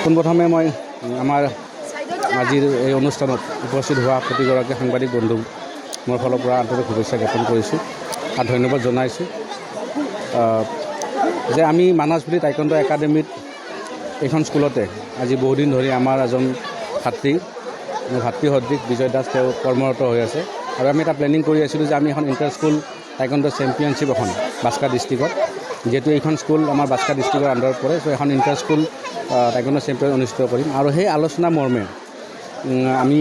পোনপ্ৰথমে মই আমাৰ আজিৰ এই অনুষ্ঠানত উপস্থিত হোৱা প্ৰতিগৰাকী সাংবাদিক বন্ধু মোৰ ফালৰ পৰা আন্তৰিক শুভেচ্ছা জ্ঞাপন কৰিছোঁ আৰু ধন্যবাদ জনাইছোঁ যে আমি মানাছবিলি টাইকোৱাণ্ডো একাডেমীত এইখন স্কুলতে আজি বহুদিন ধৰি আমাৰ এজন ভাতৃসদৃশ বিজয় দাস তেওঁ কৰ্মৰত হৈ আছে আৰু আমি এটা প্লেনিং কৰি আছিলোঁ যে আমি এখন ইণ্টাৰ স্কুল টাইকোৱাণ্ডো চেম্পিয়নশ্বিপ এখন বাস্কা ডিষ্ট্ৰিক্টত যিহেতু এইখন স্কুল আমাৰ বাস্কা ডিষ্ট্ৰিক্টৰ আণ্ডাৰত পৰে চ' এখন ইণ্টাৰ স্কুল টাইকোৱাণ্ডো চেম্পিয়ন অনুষ্ঠিত কৰিম আৰু সেই আলোচনা মৰ্মে আমি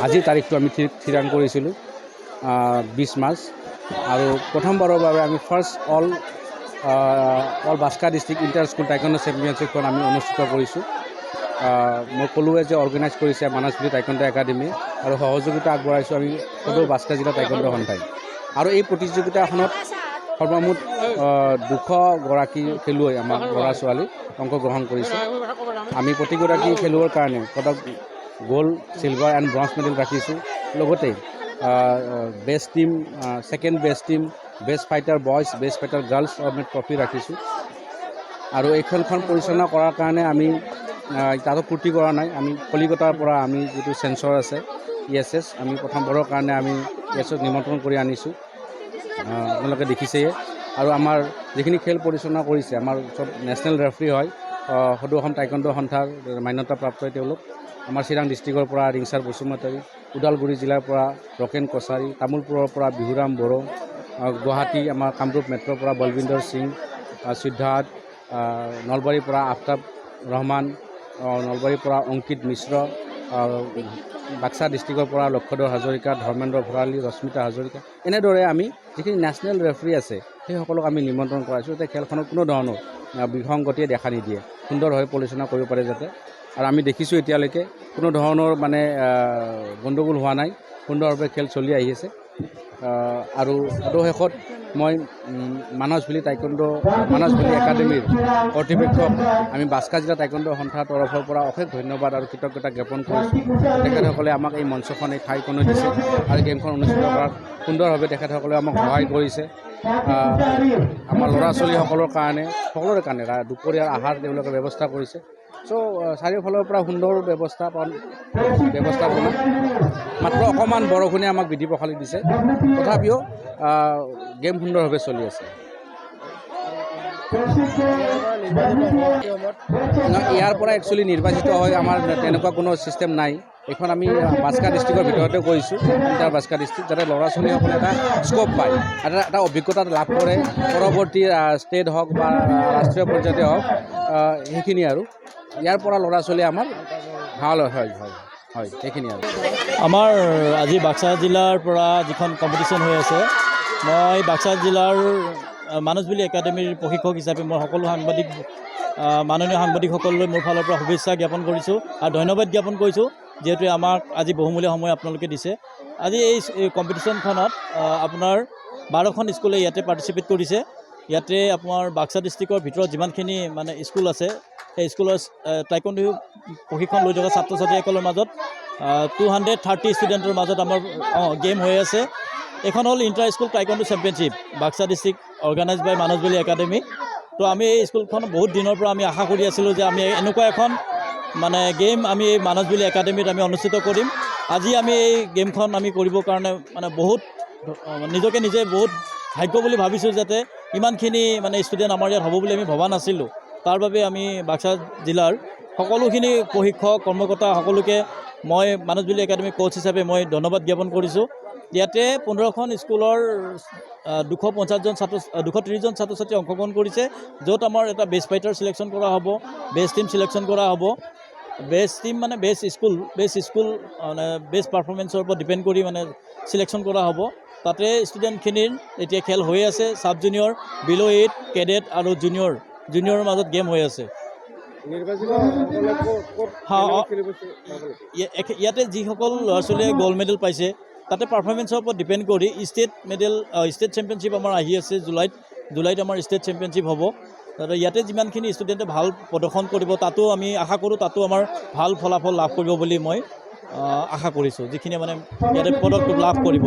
আজিৰ তাৰিখটো আমি থিৰাং কৰিছিলোঁ 20 মাৰ্চ আৰু প্ৰথমবাৰৰ বাবে আমি ফাৰ্ষ্ট অল বাস্কা ডিষ্ট্ৰিক্ট ইণ্টাৰ স্কুল টাইকোৱাণ্ডো চেম্পিয়নশ্বিপখন আমি অনুষ্ঠিত কৰিছোঁ মই ক'লোৱে যে অৰ্গেনাইজ কৰিছে মানাছবিলি টাইকোৱাণ্ডো একাডেমী আৰু সহযোগিতা আগবঢ়াইছোঁ আমি সদৌ বাস্কা জিলা টাইকোৱাণ্ডো সন্থাই আৰু এই প্ৰতিযোগিতাখনত সৰ্বমুঠ 200 গৰাকী খেলুৱৈ আমাৰ ল'ৰা ছোৱালী অংশগ্ৰহণ কৰিছে আমি প্ৰতিগৰাকী খেলুৱৈৰ কাৰণে পদক gold silver and bronze medal ৰাখিছোঁ লগতে best team second best team best fighter boys best fighter girls আমি ট্ৰফি ৰাখিছোঁ আৰু এই খেলখন পৰিচালনা কৰাৰ কাৰণে আমি তাতো পূৰ্তি কৰা নাই আমি কলিকতাৰ পৰা আমি যিটো চেঞ্চৰ আছে ESS আমি প্ৰথমবাৰৰ কাৰণে আমি ESS নিমন্ত্ৰণ কৰি আনিছোঁ আপোনালোকে দেখিছেই আৰু আমাৰ যিখিনি খেল পৰিচালনা কৰিছে আমাৰ চব নেশ্যনেল ৰেফাৰী হয় সদৌ অসম টাইকোৱাণ্ডো সন্থাৰ মান্যতাপ্ৰাপ্ত তেওঁলোক আমাৰ চিৰাং ডিষ্ট্ৰিক্টৰ পৰা ৰিংচাৰ বসুমতাৰী ওদালগুৰি জিলাৰ পৰা ৰকেন কছাৰী তামোলপুৰৰ পৰা বিহুৰাম বড়ো গুৱাহাটী আমাৰ কামৰূপ মেট্ৰৰ পৰা বলবিন্দৰ সিং সিদ্ধাৰ্থ নলবাৰীৰ পৰা আফতাব ৰহমান নলবাৰীৰ পৰা অংকিত মিশ্ৰ বাক্সা ডিষ্ট্ৰিক্টৰ পৰা লক্ষধৰ হাজৰিকা ধৰ্মেন্দ্ৰ ভৰালী ৰশ্মিতা হাজৰিকা এনেদৰে আমি যিখিনি নেশ্যনেল ৰেফাৰী আছে সেইসকলক আমি নিমন্ত্ৰণ কৰাইছোঁ যাতে খেলখনত কোনো ধৰণৰ বিসংগতিয়ে দেখা নিদিয়ে সুন্দৰভাৱে পৰিচালনা কৰিব পাৰে যাতে আৰু আমি দেখিছোঁ এতিয়ালৈকে কোনো ধৰণৰ মানে গণ্ডগোল হোৱা নাই সুন্দৰভাৱে খেল চলি আহি আছে আৰু শেষত মই মানাছবিলি একাডেমীৰ কৰ্তৃপক্ষক আমি বাস্কা জিলা টাইকোৱাণ্ডো সন্থাৰ তৰফৰ পৰা অশেষ ধন্যবাদ আৰু কৃতজ্ঞতা জ্ঞাপন কৰিছোঁ তেখেতসকলে আমাক এই মঞ্চখন এই ঠাইখনো দিছে আৰু গেমখন অনুষ্ঠিত কৰাত সুন্দৰভাৱে তেখেতসকলে আমাক সহায় কৰিছে আমাৰ ল'ৰা ছোৱালীসকলৰ কাৰণে সকলোৰে কাৰণে দুপৰীয়াৰ আহাৰ তেওঁলোকে ব্যৱস্থা কৰিছে চ' চাৰিওফালৰ পৰা সুন্দৰ ব্যৱস্থাপনা মাত্ৰ অকণমান বৰষুণে আমাক বিধি পখালি দিছে তথাপিও গেম সুন্দৰভাৱে চলি আছে ইয়াৰ পৰা একচুৱেলি নিৰ্বাচিত হয় আমাৰ তেনেকুৱা কোনো ছিষ্টেম নাই এইখন আমি বাস্কা ডিষ্ট্ৰিক্টৰ ভিতৰতে কৰিছোঁ ইণ্টাৰ বাস্কা ডিষ্ট্ৰিক্ট যাতে ল'ৰা ছোৱালীসকলে এটা স্ক'প পায় এটা অভিজ্ঞতা লাভ কৰে পৰৱৰ্তী ষ্টেট হওক বা ৰাষ্ট্ৰীয় পৰ্যায়তে হওক সেইখিনি আৰু ইয়াৰ পৰা ল'ৰা ছোৱালী আমাৰ ভাল হয় সেইখিনি আৰু আমাৰ আজি বাক্সা জিলাৰ পৰা যিখন কম্পিটিশ্যন হৈ আছে মই বাক্সা জিলাৰ মানাছবিলি একাডেমীৰ প্ৰশিক্ষক হিচাপে মই সকলো মাননীয় সাংবাদিকসকললৈ মোৰ ফালৰ পৰা শুভেচ্ছা জ্ঞাপন কৰিছোঁ আৰু ধন্যবাদ জ্ঞাপন কৰিছোঁ যিহেতু আমাক আজি বহুমূলীয়া সময় আপোনালোকে দিছে আজি এই কম্পিটিশ্যনখনত আপোনাৰ 12খন স্কুলে ইয়াতে পাৰ্টিচিপেট কৰিছে ইয়াতে আপোনাৰ বাক্সা ডিষ্ট্ৰিক্টৰ ভিতৰত যিমানখিনি মানে স্কুল আছে সেই স্কুলৰ টাইকোৱাণ্ডো প্ৰশিক্ষণ লৈ থকা ছাত্ৰ ছাত্ৰীসকলৰ মাজত 230 ষ্টুডেণ্টৰ মাজত আমাৰ গেম হৈ আছে এখন হ'ল inter school taekwondo championship Baksa district organise by Manasbili academy তো আমি এই স্কুলখন বহুত দিনৰ পৰা আমি আশা কৰি আছিলোঁ যে আমি এনেকুৱা এখন মানে গেম আমি এই মানাছবিলি একাডেমীত আমি অনুষ্ঠিত কৰিম আজি আমি এই গেমখন আমি কৰিবৰ কাৰণে মানে বহুত নিজকে নিজে বহুত ভাগ্য বুলি ভাবিছোঁ যাতে ইমানখিনি মানে ষ্টুডেণ্ট আমাৰ ইয়াত হ'ব বুলি আমি ভবা নাছিলোঁ তাৰ বাবে আমি বাক্সা জিলাৰ সকলোখিনি প্ৰশিক্ষক কৰ্মকৰ্তা সকলোকে মই মানাছবিলি একাডেমী কোচ হিচাপে মই ধন্যবাদ জ্ঞাপন কৰিছোঁ ইয়াতে 15খন স্কুলৰ 230জন ছাত্ৰ ছাত্ৰী অংশগ্ৰহণ কৰিছে য'ত আমাৰ এটা বেষ্ট ফাইটাৰ চিলেকশ্যন কৰা হ'ব বেষ্ট টীম চিলেকশ্যন কৰা হ'ব বেষ্ট টীম মানে বেষ্ট স্কুল মানে বেষ্ট পাৰফৰ্মেঞ্চৰ ওপৰত ডিপেণ্ড কৰি মানে চিলেকশ্যন কৰা হ'ব তাতে ষ্টুডেণ্টখিনিৰ এতিয়া খেল হৈ আছে ছাব জুনিয়ৰ বিল' 8 কেডেট আৰু জুনিয়ৰৰ মাজত গেম হৈ আছে ইয়াতে যিসকল ল'ৰা ছোৱালীয়ে গ'ল্ড মেডেল পাইছে তাতে পাৰফৰ্মেঞ্চৰ ওপৰত ডিপেণ্ড কৰি ষ্টেট চেম্পিয়নশ্বিপ আমাৰ আহি আছে জুলাইত আমাৰ ষ্টেট চেম্পিয়নশ্বিপ হ'ব ইয়াতে যিমানখিনি ষ্টুডেণ্টে ভাল প্ৰদৰ্শন কৰিব তাতো আমি আশা কৰোঁ তাতো আমাৰ ভাল ফলাফল লাভ কৰিব বুলি মই আশা কৰিছোঁ যিখিনি মানে ইয়াতে পদক লাভ কৰিব